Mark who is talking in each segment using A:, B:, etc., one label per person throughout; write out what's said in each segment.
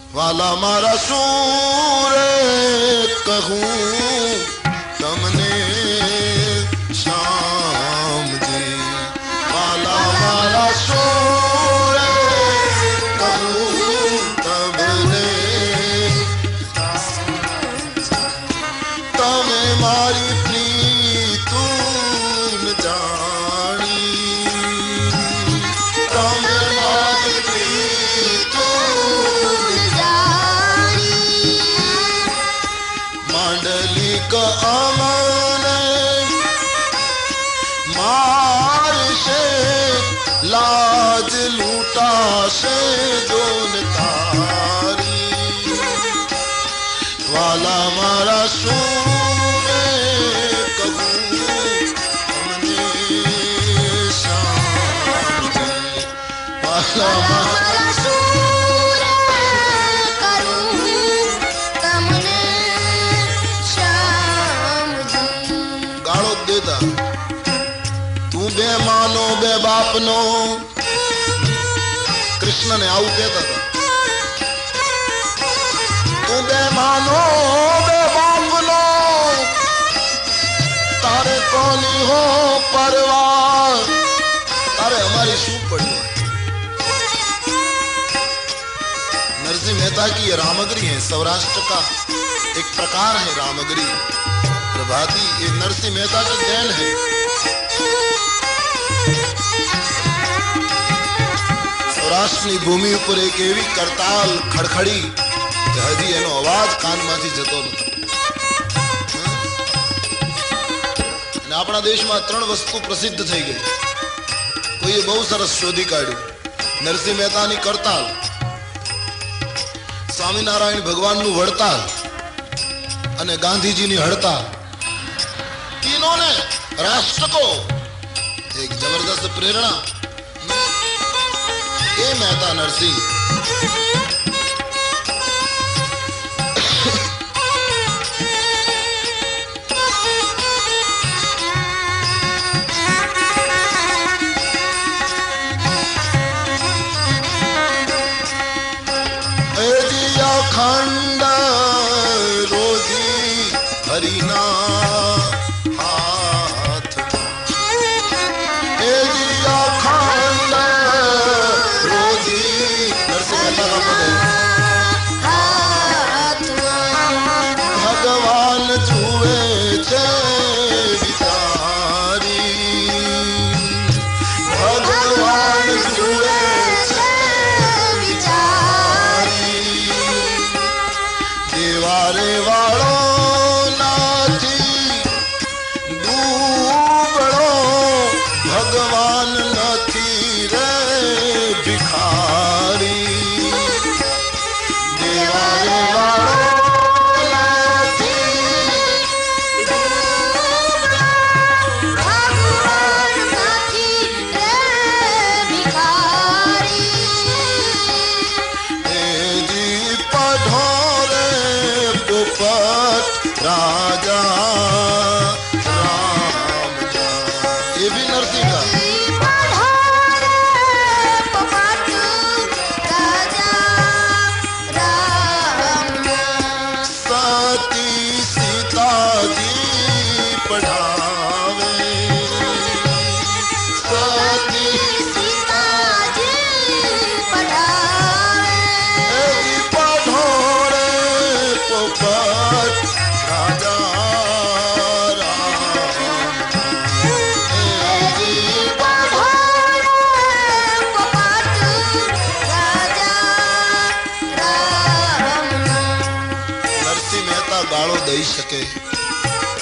A: वाला मारा सूर कहूं तमने श्याम जी, वाला मारा सूर कहूं तमने, तमे मारी प्रीतु न जानी, तमे मारी प्रीतु का अमन मार से लाज लूटा से जोन तारी, वाला मारा सूने कहूं हमने श्याम जी, वाला मारा सूने कहूं तमने गाड़ो देता। तू बेमानो बे बापनो, कृष्ण ने आऊ कहता था, तू बेमानो बे बापनो, तारे कोनी हो परवाह, तारे हमारी शू पड़ी। नरसिंह मेहता की ये रामगिरी है, सौराष्ट्र का एक प्रकार है रामगिरी प्रभाती, ये नरसिंह मेहता की देन है। સૌરાષ્ટ્રની ભૂમિ ઉપર એક એવી કરતાલ ખડખડી કે હજી એનો અવાજ કાનમાંથી જતો નથી. અને આપણા દેશમાં 3 વસ્તુ પ્રસિદ્ધ થઈ ગઈ. કોઈએ બહુ સરસ શોધી કાઢ્યું. નરસિંહ મહેતાની કરતાલ, સ્વામિનારાયણ ભગવાનનું વડતાલ અને ગાંધીજીની હડતાલ. तीनों ने राष्ट्र को एक जबरदस्त प्रेरणा, ये मेहता नरसिंह। खंड रोजी हरिना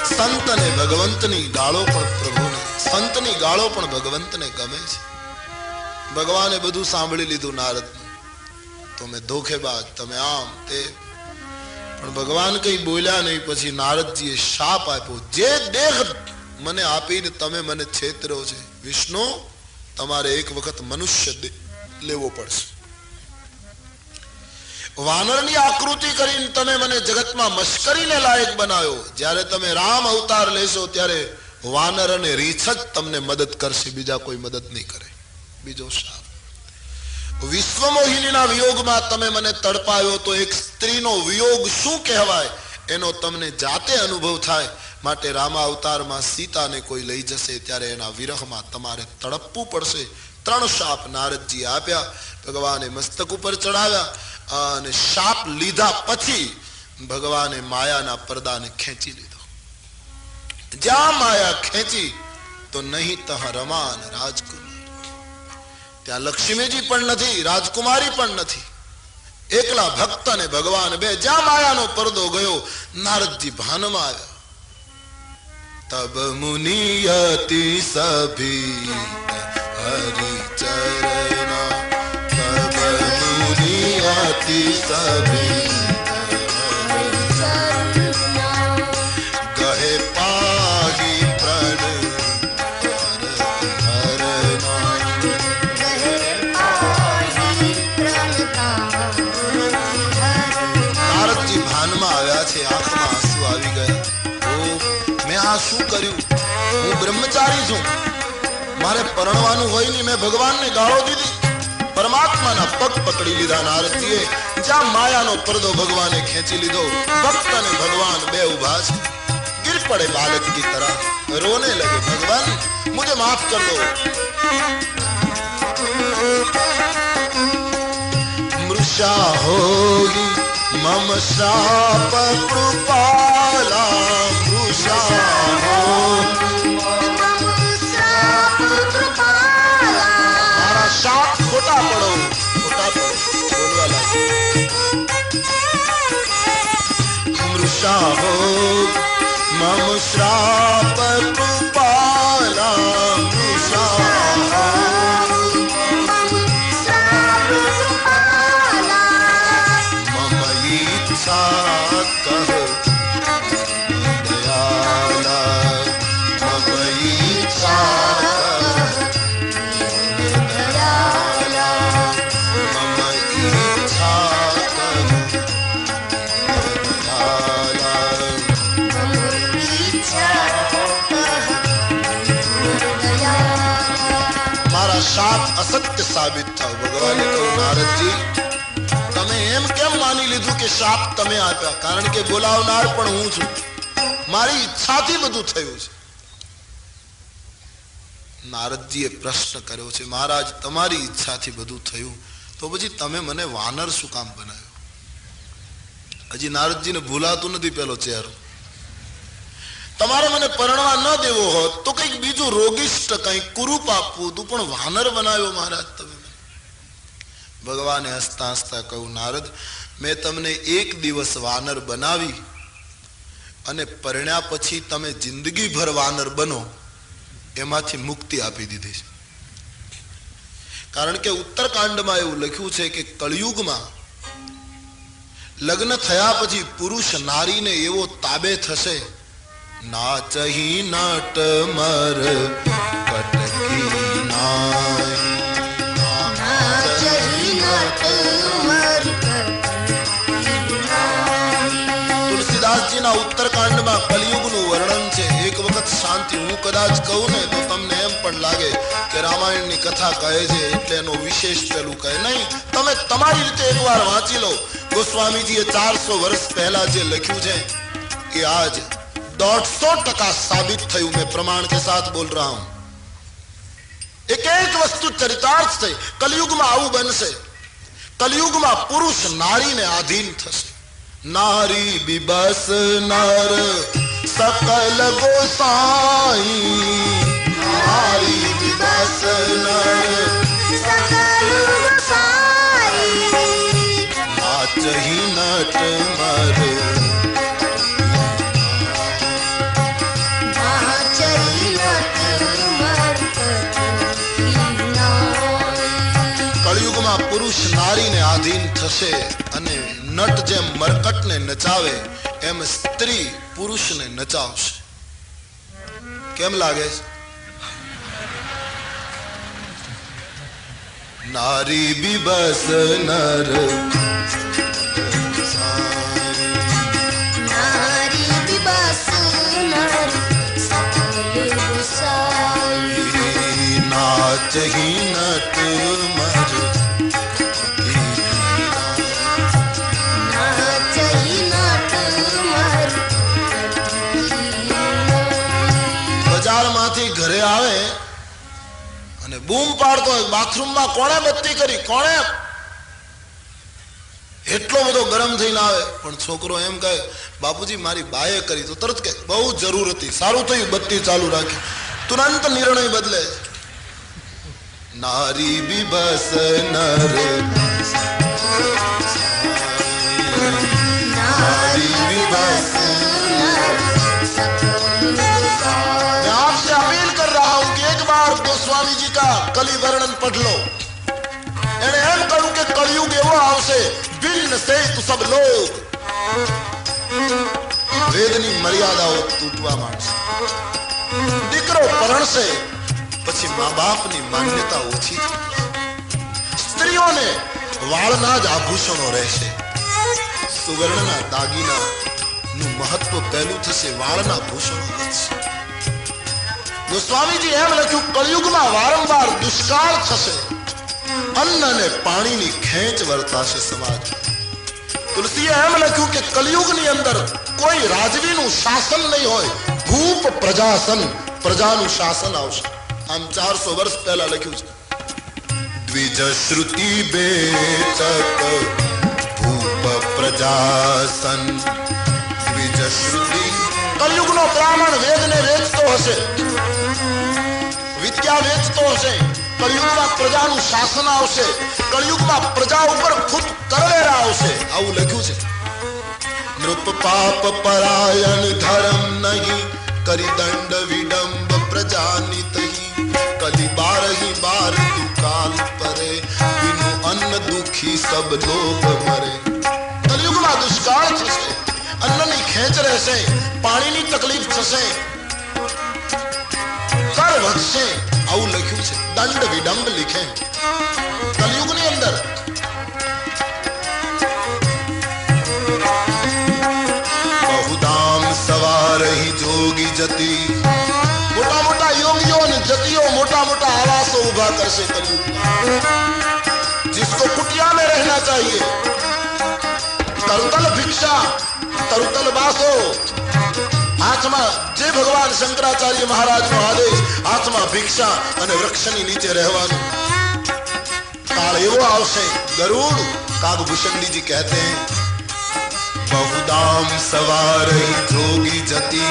A: संत ने भगवंतनी गाळो पण प्रभुने, संतनी गाळो पण भगवंतने गमे छे. भगवाने બધું સાંભળી લીધું નારદનું. તમે ધોખેબાજ, તમે આમ તે, પણ ભગવાન કઈ બોલ્યા નહીં. પછી નારદજીએ શાપ આપ્યો, જે દેહ મને આપીને તમે મને છેતરો છે, વિષ્ણુ તમારે એક વખત મનુષ્ય લેવો પડશે. વાનરની આકૃતિ કરીને તમે મને જગતમાં મશ્કરીને લાયક બનાવ્યો. જ્યારે તમે રામ અવતાર લેશો ત્યારે વાનર અને રીછ જ તમને મદદ કરશે, બીજા કોઈ મદદ નહીં કરે. બીજો શાપ. विश्व मोहिनीना वियोगमां तमे मने तड़पायो तो एक स्त्रीनो वियोग शुं कहेवाय एनो तमने जाते अनुभव थाय। माटे रामा अवतारमां सीताने कोई लई जशे त्यारे एना विरहमां तमारे तड़पવું પડશે। 3 शाप नारदजी आप्या, भगवाने मस्तक ઉપર ચડાવ્યા અને શાપ લીધા પછી ભગવાને માયાના પડદાને ખેંચી લીધો। જ્યાં માયા ખેંચી તો નહીં તહ રમાન રાજકુમાર, ત્યાં લક્ષ્મીજી પણ નથી, રાજકુમારી પણ નથી, એકલા ભક્ત અને ભગવાન બે। જ્યાં માયાનો પડદો ગયો નારદજી ભાનમાં આવ્યા। तब मुनियति सभी हरि चरणा, तब मुनियति सभी हरि चरणा, कहे पाहि प्रण हरना, कहे पाहि प्रण नारद जी भानमा आव्या छे, आंखमां आंसू आवी गया। आ शू कर्यु? हूँ ब्रह्मचारी छू, मारे परणवानुं होय नहीं, मैं भगवान ने गाळो दीधी। परमात्मा ना पग पकड़ी लीधा नारदजीए। ज्यां मायानो पर्दो भगवाने खेंची लीधो, भक्त ने भगवान बे उभा छे। गिर पड़े बालक की तरह, रोने लगे, भगवान मुझे माफ कर दो। मृषा होगी मम शाप कृपाला, मृषा हो मम शाप कृपाला, मारा शाप खोटा पड़ो, खोटा पड़ो, बोलवा लागे। मृषा हो मम शाप कृपाला, मृषा हो मम शाप कृपाला, मम इच्छा कह दयाला, मम इच्छा दयाला, मम इच्छा दयाला, मम इच्छा दयाला। मारा शाप असत्य साबित था। भगवाने कहू, नारद जी तमे एम केम मानी लीधु के शाप तमे आप्या? कारण के बोलावनार पण हूँ छू, मारी इच्छाथी बधु थयुं छे। नारदजीए प्रश्न कर्यो छे, महाराज तमारी इच्छाथी बधु थयुं तो पछी तमे मने वानर शुं काम बनाव्यो? हजी नारदजीने भूलातुं नथी पेलो चेहरो। तमारे मने परणवा न देवो होत तो कंईक बीजुं रोगिष्ट कंईक कुरूप आपवुं तुं, पण वानर बनाव्यो महाराज तमे। भगवाने हसता हसता कहू, नारद मैं तमने एक दिवस वानर बनावी अने परण्या पछी तमे जिंदगी भर वानर बनो एमांथी मुक्ति आपी दीधी छे। कारण के उत्तरकांडमां एवुं लख्युं छे के कलियुगमां लग्न थया पछी पुरुष नारीने एवो ताबे थशे, नाचही नट मर कटकी नाई, तुलसीदास जी ना उत्तरकांड में कलियुग नु वर्णन छे। एक वक्त शांति हूँ कदाच कहूँ ने तो तमने एम पण लागे के रामायण नी कथा कहे छे एटले एनो विशेष पेलू कहे नहीं। तमे तमारी रीते एक बार वांची लो। गोस्वामी जी 400 वर्ष पहला जे लख्यू छे ए आज 150% साबित थयुं। मैं प्रमाण के साथ बोल रहा हूं। एक एक वस्तु चरितार्थ से कलियुग में आवु बनसे। कलियुग में पुरुष नारी ने अधीन थशे। नारी बिबस नर सकल गोसाई, नारी बिबस नर सकल गोसाई, नाचही नट मर, नाचही नट मर। कलियुग में पुरुष नारी ने अधीन थशे अने नट जे मरकट ने नचावे एम स्त्री पुरुष ने नचावशे। केम लागे? नारी बिबस नर, नारी बिबस नर सकल गोसाई, नाचही नट मर બૂમ પાડતો હોય બાથરૂમમાં કોણે બત્તી કરી, કોણે? એટલો બધો ગરમ થઈને આવે પણ છોકરો એમ કહે બાપુજી મારી બાએ કરી, તો તરત કે બહુ જરૂર હતી, સારું થયું બત્તી ચાલુ રાખી. તુરંત નિર્ણય બદલે. નારી વિભસ નર નારી વિભસ. मैं आपसे अपील कर रहा हूं कि एक बार गोस्वामी जी का कली वर्णन पढ़ लो. એને એમ કહ્યું કે કળિયુગ એવો આવશે ભિન્ન સે તુ સબ લોગ. વેદની મર્યાદાઓ તૂટવા માંડશે. દીકરો પરણશે પછી મા બાપની માન્યતા ઓછી થઈ. સ્ત્રીઓને વાળના જ આભૂષણો રહેશે. સુવર્ણના દાગીના નું મહત્વ પહેલું થશે, વાળના ભૂષણો વધશે. ગોસ્વામીજી એમ લખ્યું કળિયુગમાં વારંવાર દુષ્કાળ થશે, અન્ન અને પાણીની ખેંચ વર્તાશે સમાજ. તુલસીએ એમ લખ્યું કે કલિયુગની અંદર કોઈ રાજવીનું શાસન નહીં હોય, ભૂપ પ્રજાસન, પ્રજાનું શાસન આવશે. આમ 400 વર્ષ પહેલા લખ્યું છે. દ્વિજ શ્રુતિ બેચક ભૂપ પ્રજાસન. દ્વિજ શ્રુતિ. કલિયુગનો બ્રાહ્મણ વેદને વેચતો હશે, વિદ્યા વેચતો હશે. કળિયુગમાં પ્રજાનું શાસન આવશે. કળિયુગમાં પ્રજા ઉપર ખુદ કરવેરા આવશે. આવું લખ્યું છે. નૃપ પાપ પરાયણ ધર્મ નહીં કરી દંડ વિડંબ પ્રજાનિતહી. કલી બારહી બાર દુકાલ પરે બિनु અન્ન દુખી સબ લોગ મરે. કળિયુગમાં દુષ્કાળ થશે, અન્નની ખેંચ રહેશે, પાણીની તકલીફ થશે, કર વધશે. આવું લખ્યું છે. દંડ વિડંબ लिखे કલયુગની અંદર. બહુધામ સવારહી જોગી જતી. મોટા મોટા યોગીઓ અને જતીઓ મોટા મોટા આવાસો ઉભા કરશે કલયુગ. जिसको कुटिया में रहना चाहिए, तरुतल भिक्षा, तरुतल बासो. हाथમાં જે ભગવાન શંકરાચાર્ય મહારાજનો આદેશ, હાથમાં ભિક્ષા અને વૃક્ષની નીચે રહેવાનું. કાળ એવો આવશે. ગરુડ કાગભૂષણજી જી કહેતે हैं बहुदाम सवार जोगी जती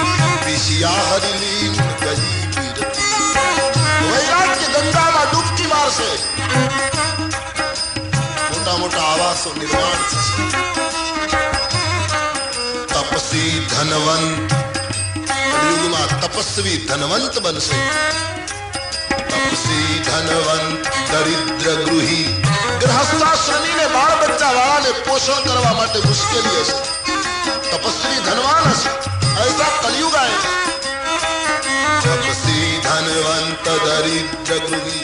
A: पिशिया हरिलीन गई बीरती. वैराग्य गंगाમાં ડૂબકી મારશે. મોટા મોટા આવાસો નિર્માણ થશે. તપસી ધનવંત. કળિયુગમાં તપસ્વી ધનવંત બનશે. તપસી ધનવંત દરિદ્ર ગૃહી. ગૃહસ્થાશ્રમીને બાળ બચ્ચા વાળાને પોષણ કરવા માટે મુશ્કેલી હશે. તપસ્વી ધનવાન હશે. ऐसा कलयुग आएगा. तपसी धनवंत दरिद्र गृही.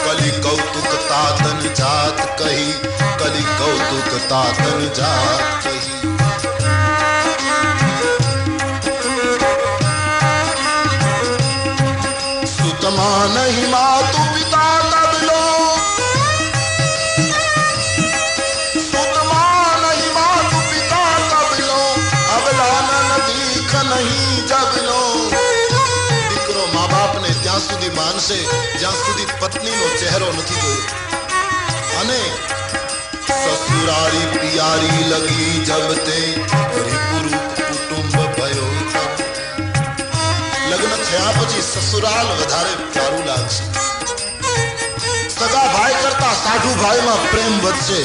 A: कलि कौतुक तातन जात कही. कलि कौतुक तातन जात कही. नहीं मातु पिता तब लो. सुतमा नहीं मातु पिता तब लो. अबलानन दीख नहीं जब लो. દીકરો મા બાપને ત્યાં સુધી માનશે જ્યાં સુધી પત્નીનો ચહેરો નથી જોયો. અને સસુરારી પિયારી લગી જબ તે હરિપુરુ કુટુંબ ભયો. લગ્ન થયા પછી સસુરાલ વધારે પ્યારું લાગશે. સગા ભાઈ કરતા સાઢુ ભાઈમાં પ્રેમ વધશે.